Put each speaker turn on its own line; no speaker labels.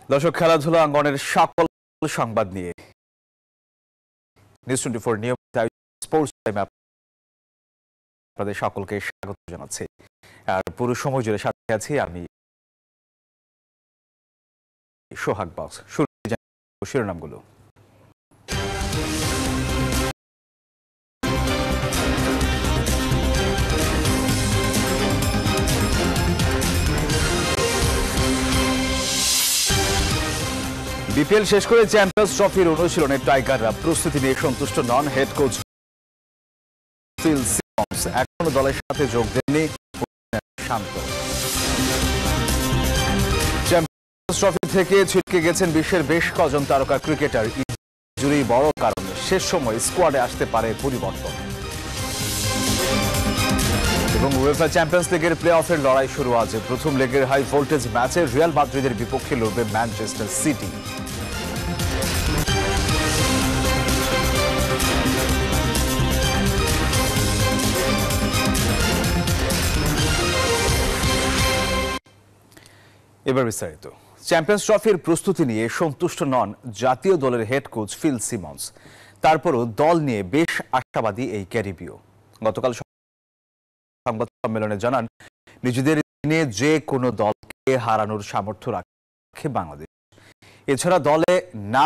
দর্শক, খেলাধুলা অঙ্গনের সকল সংবাদ নিয়ে নিউজ 24 নিয়মিত স্পোর্টস টাইমে আপনাদের সকলকে স্বাগত জানাচ্ছি। আর পুরো সময় জুড়ে সাথে আছি আমি সোহাগ বক্স। শিরোনামগুলো। বিপিএল শেষ করে চ্যাম্পিয়ন্স ট্রফির অনুশীলনে টাইগাররা প্রস্তুতি নিয়ে সন্তুষ্ট নন। হেড কোচ ফিল সিমন্স এখনো দলের সাথে যোগ দেননি, শান্ত। চ্যাম্পিয়ন্স ট্রফি থেকে ছিটকে গেছেন বিশ্বের বেশ কজন তারকা ক্রিকেটার। ইনজুরি বড় কারণ, শেষ সময় স্কোয়াডে আসতে পারে পরিবর্তন। এবং উয়েফা চ্যাম্পিয়ন্স লিগের প্লে অফের লড়াই শুরু আজ। প্রথম লেগের হাই ভোল্টেজ ম্যাচে রিয়াল মাদ্রিদের বিপক্ষে লড়বে ম্যানচেস্টার সিটি। এবার বিস্তারিত। চ্যাম্পিয়ন্স ট্রফির প্রস্তুতি নিয়ে সন্তুষ্ট নন জাতীয় দলের হেড কোচ ফিল সিমন্স। তারপরও দল নিয়ে বেশ আশাবাদী এই ক্যারিবীয়। গতকাল সংবাদ সম্মেলনে জানান, নিজেদের নিয়ে যে কোনো দলকে হারানোর সামর্থ্য রাখে বাংলাদেশ। এছাড়া দলে না